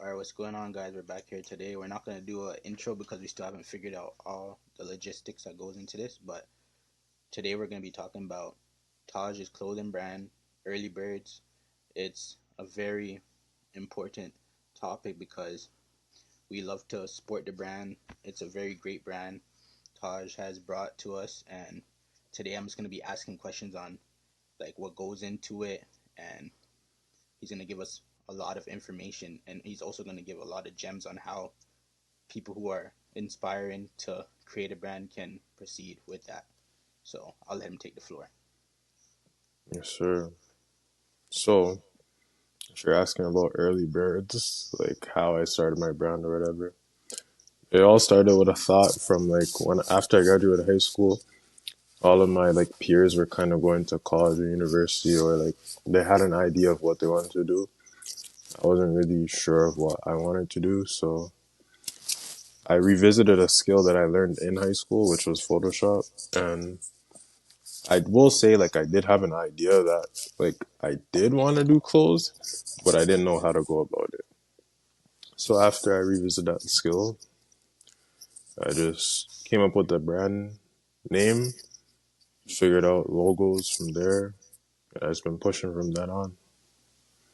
All right, what's going on, guys? We're back here today. We're not gonna do an intro because we still haven't figured out all the logistics that goes into this. But today we're gonna be talking about Taj's clothing brand, Early Birds. It's a very important topic because we love to support the brand. It's a very great brand Taj has brought to us, and today I'm just gonna be asking questions on like what goes into it, and he's gonna give us a lot of information, and he's also gonna give a lot of gems on how people who are inspiring to create a brand can proceed with that. So I'll let him take the floor. Yes, sir. So, if you're asking about early birds, like how I started my brand or whatever, it all started with a thought from like when after I graduated high school, all of my like peers were kind of going to college or university or like they had an idea of what they wanted to do. I wasn't really sure of what I wanted to do, so I revisited a skill that I learned in high school, which was Photoshop, and I will say like I did have an idea that like I did want to do clothes, but I didn't know how to go about it. So after I revisited that skill, I just came up with the brand name, figured out logos from there, and I've just been pushing from then on.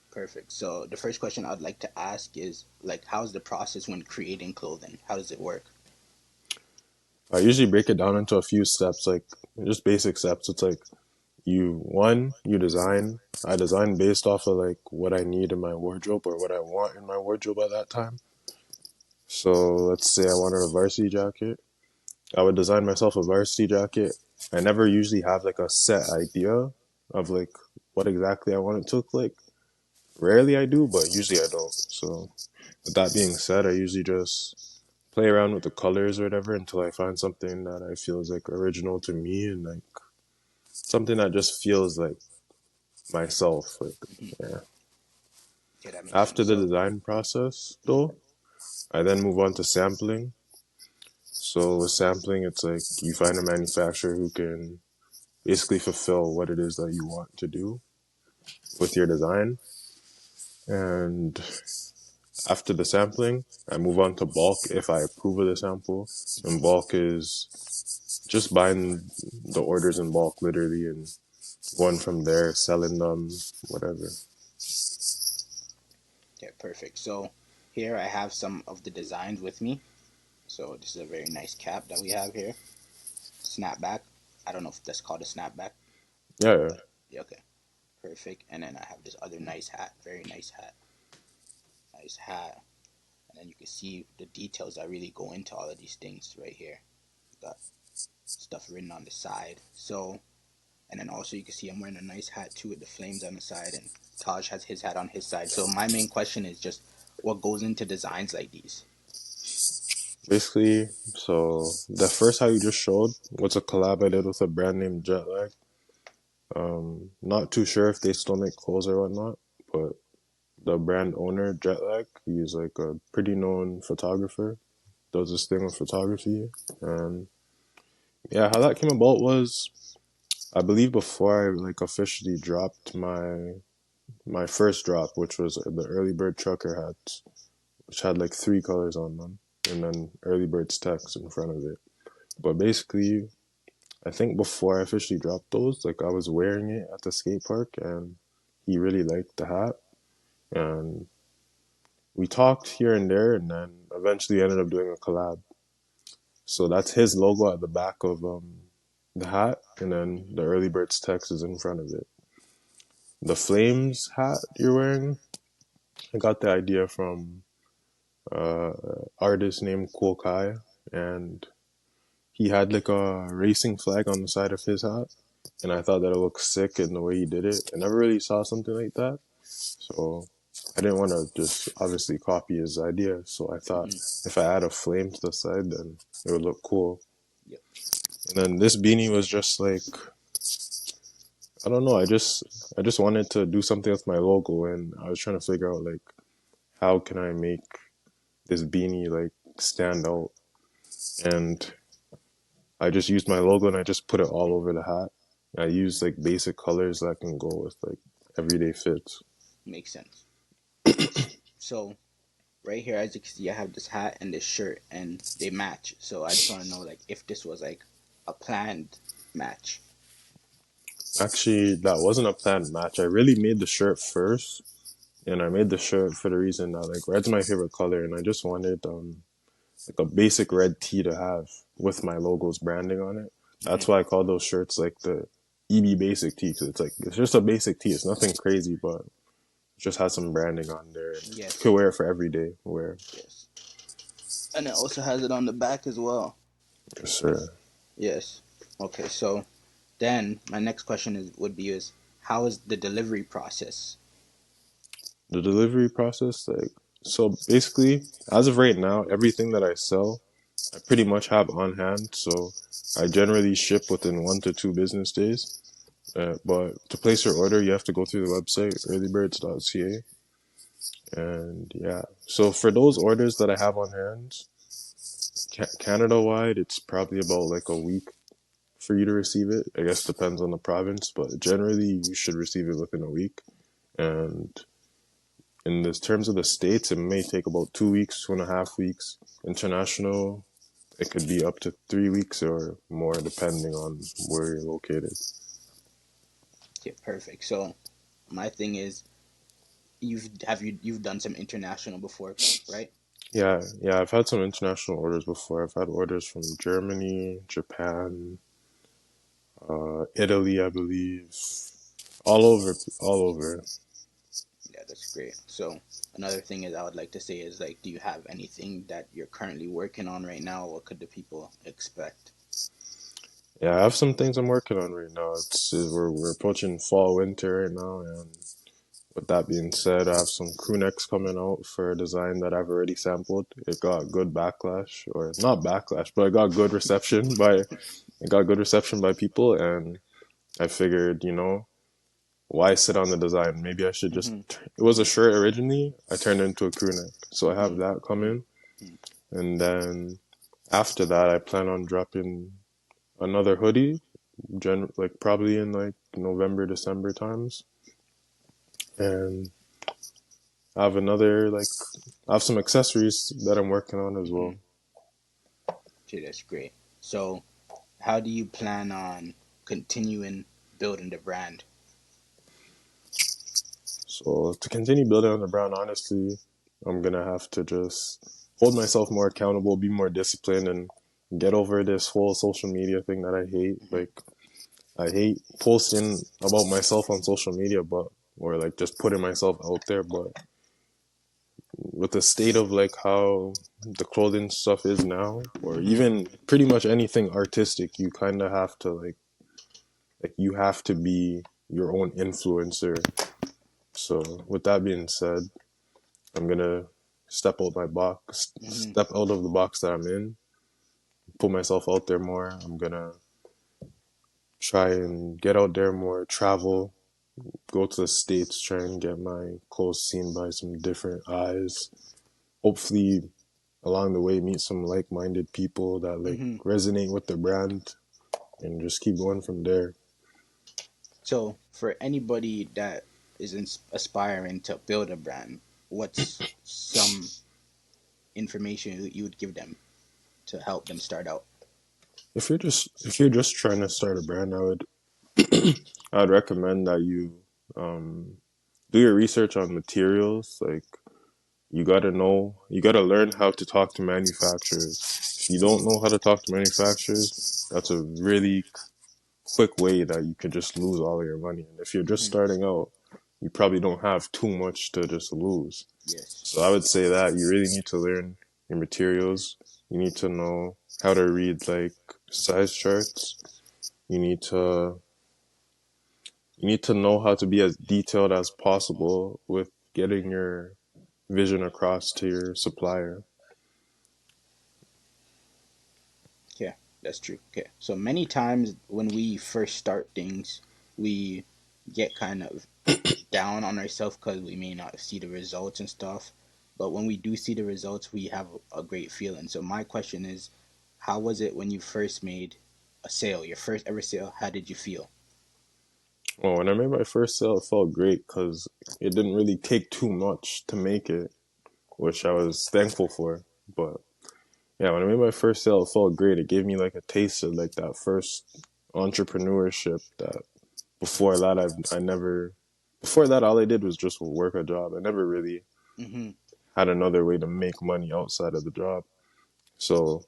Perfect. So the first question I'd like to ask is like, how's the process when creating clothing? How does it work? I usually break it down into a few steps, like just basic steps. It's like you design. I design based off of like what I need in my wardrobe or what I want in my wardrobe at that time. So let's say I wanted a varsity jacket. I would design myself a varsity jacket. I never usually have like a set idea of like what exactly I want it to look like. Rarely I do, but usually I don't. So with that being said, I usually just play around with the colors or whatever until I find something that I feel is like original to me and like something that just feels like myself. Like Mm-hmm. yeah. Yeah, that makes sense. After the So design process though, I then move on to sampling. So with sampling, it's like you find a manufacturer who can basically fulfill what it is that you want to do with your design. And after the sampling, I move on to bulk if I approve of the sample. And bulk is just buying the orders in bulk, literally, and going from there, selling them, whatever. okay, perfect. So here I have some of the designs with me. So this is a very nice cap that we have here. Snapback. I don't know if that's called a snapback, Yeah, yeah. but yeah, okay, perfect. And then I have this other nice hat, very nice hat. And then you can see the details that really go into all of these things right here. Got stuff written on the side. So, and then also you can see I'm wearing a nice hat too with the flames on the side, and Taj has his hat on his side. So my main question is just what goes into designs like these? Basically, so the first how you just showed was a collab I did with a brand named Jetlag. Not too sure if they still make clothes or whatnot, but the brand owner, Jetlag, he's like a pretty known photographer, does this thing with photography. And yeah, how that came about was I believe before I like officially dropped my first drop, which was the early bird trucker hat, which had like three colors on them, and then early bird's text in front of it. But basically, I think before I officially dropped those, like I was wearing it at the skate park, and he really liked the hat, and we talked here and there, and then eventually ended up doing a collab. So that's his logo at the back of the hat, and then the early bird's text is in front of it. The flames hat you're wearing, I got the idea from uh artist named Cool Kai, and he had like a racing flag on the side of his hat, and I thought that it looked sick in the way he did it. I never really saw something like that, so I didn't want to just obviously copy his idea. So I thought Mm-hmm. if I add a flame to the side, then it would look cool. Yep. And then this beanie was just like I don't know. I just wanted to do something with my logo, and I was trying to figure out like how can I make this beanie like stand out, and I just used my logo and I just put it all over the hat. I used like basic colors that can go with like everyday fits. Makes sense. So right here, as you can see, I have this hat and this shirt, and they match. So I just want to know, like, if this was like a planned match. Actually, that wasn't a planned match. I really made the shirt first, and I made the shirt for the reason that like red's my favorite color, and I just wanted like a basic red tee to have with my logo's branding on it. Hmm. That's why I call those shirts like the EB basic tee, because it's just a basic tee. It's nothing crazy, but it just has some branding on there. You Yes, could wear it for everyday wear. yes, and it also has it on the back as well. Yes, sir. Yes. Okay, so then my next question is how is the delivery process? The delivery process, like, so basically, as of right now, everything that I sell, I pretty much have on hand. So I generally ship within 1 to 2 business days. But to place your order, you have to go through the website, earlybirdz.ca. And yeah, so for those orders that I have on hand, Canada wide, it's probably about like a week for you to receive it. I guess depends on the province, but generally you should receive it within a week. And in the terms of the states, it may take about 2 weeks, 2.5 weeks. International, it could be up to 3 weeks or more, depending on where you're located. Okay, perfect. So my thing is you've done some international before, right? Yeah, yeah, I've had some international orders before. I've had orders from Germany, Japan, Italy, I believe, all over, all over. Yeah, that's great. So another thing is I would like to say is like, do you have anything that you're currently working on right now? What could the people expect? Yeah, I have some things I'm working on right now. We're approaching fall, winter right now, and with that being said, I have some crew necks coming out for a design that I've already sampled. It got good backlash, or not backlash, but it got good reception by people, and I figured, why sit on the design? Maybe I should just. Mm-hmm. It was a shirt originally. I turned it into a crew neck, so I have Mm-hmm. that coming, and then after that, I plan on dropping another hoodie, like probably in like November, December times, and I have I have some accessories that I'm working on as Mm-hmm. well. Okay, that's great. So how do you plan on continuing building the brand? So to continue building on the brand, honestly, I'm gonna have to just hold myself more accountable, be more disciplined, and get over this whole social media thing that I hate. Mm-hmm. Like I hate posting about myself on social media, but or like just putting myself out there. But with the state of like how the clothing stuff is now, or Mm-hmm. even pretty much anything artistic, you kind of have to like you have to be your own influencer. So with that being said, I'm gonna Mm-hmm. step out of the box that I'm in, put myself out there more. I'm gonna try and get out there more, travel, go to the States, try and get my clothes seen by some different eyes. Hopefully, along the way, meet some like minded people that like Mm-hmm. resonate with the brand and just keep going from there. So for anybody that is aspiring to build a brand, what's some information you would give them to help them start out? If you're just trying to start a brand, I'd recommend that you um do your research on materials. Like you gotta learn how to talk to manufacturers. If you don't know how to talk to manufacturers, that's a really quick way that you could just lose all of your money. And if you're just Mm-hmm. starting out, you probably don't have too much to just lose. Yes. So I would say that you really need to learn your materials. You need to know how to read like size charts. You need to you need to know how to be as detailed as possible with getting your vision across to your supplier. Yeah, that's true. Okay. So many times when we first start things, we get kind of down on ourselves because we may not see the results and stuff. But when we do see the results, we have a great feeling. So my question is, how was it when you first made a sale, your first ever sale? How did you feel? Oh, when I made my first sale, it felt great because it didn't really take too much to make it. which I was thankful for. But yeah, when I made my first sale, it felt great. It gave me like a taste of like that first entrepreneurship. That before that, I never. Before that, all I did was just work a job. I never really Mhm. had another way to make money outside of the job. So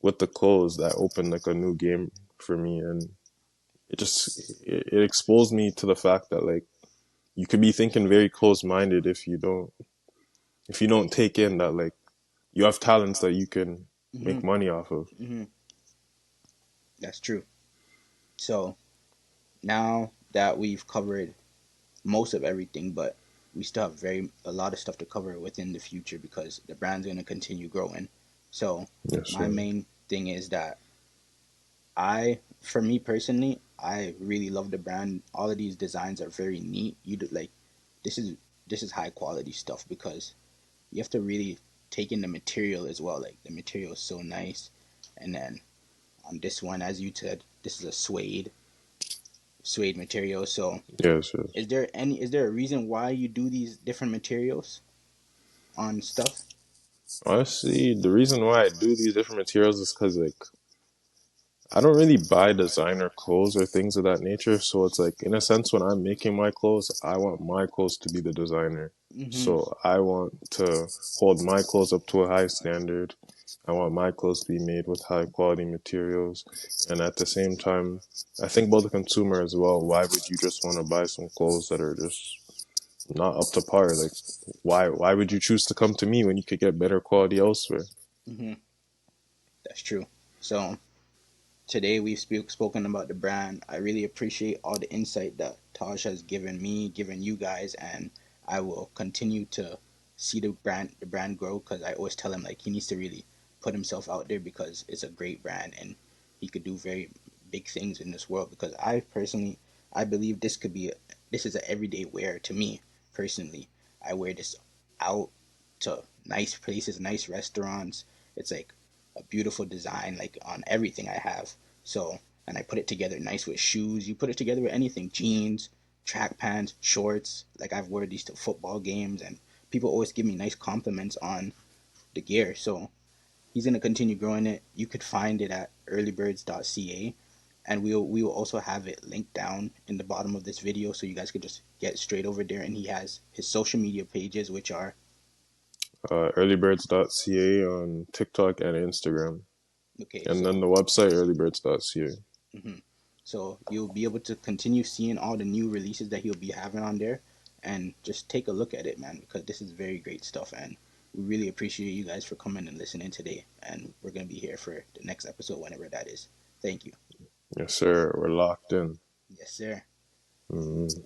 with the clothes, that opened like a new game for me, and it exposed me to the fact that like you could be thinking very close minded if you don't take in that like you have talents that you can make Mhm. money off of. Mhm. That's true. So now that we've covered most of everything, but we still have a lot of stuff to cover within the future because the brand's going to continue growing. So Yes, my sir. main thing is that for me personally, I really love the brand. All of these designs are very neat. You do like this is this is high quality stuff because you have to really take in the material as well. Like the material is so nice, and then on this one, as you said, this is a suede material. So Yes, yes. is there a reason why you do these different materials on stuff? Honestly, the reason why I do these different materials is because like I don't really buy designer clothes or things of that nature. So it's like, in a sense, when I'm making my clothes, I want my clothes to be the designer. Mhm. So I want to hold my clothes up to a high standard. I want my clothes to be made with high quality materials. And at the same time, I think about the consumer as well. Why would you just want to buy some clothes that are just not up to par? Like, why would you choose to come to me when you could get better quality elsewhere? Mhm. That's true. So today we've spoken about the brand. I really appreciate all the insight that Taj has given me, given you guys, and I will continue to see the brand grow because I always tell him like he needs to really put himself out there because it's a great brand and he could do very big things in this world. Because I believe this is an everyday wear to me personally. I wear this out to nice places, nice restaurants. It's like a beautiful design like on everything I have. So, and I put it together nice with shoes. You put it together with anything, jeans, track pants, shorts. Like I've worn these to football games, and people always give me nice compliments on the gear. So he's gonna continue growing it. You could find it at earlybirdz.ca, and we will also have it linked down in the bottom of this video, so you guys could just get straight over there. And he has his social media pages, which are Earlybirdz.ca on TikTok and Instagram. okay. And So then the website, earlybirdz.ca. hmm So you'll be able to continue seeing all the new releases that he'll be having on there, and just take a look at it, man, because this is very great stuff, and we really appreciate you guys for coming and listening today. And we're gonna be here for the next episode whenever that is. Thank you. Yes, sir. We're locked in. Yes, sir. Mm-hmm.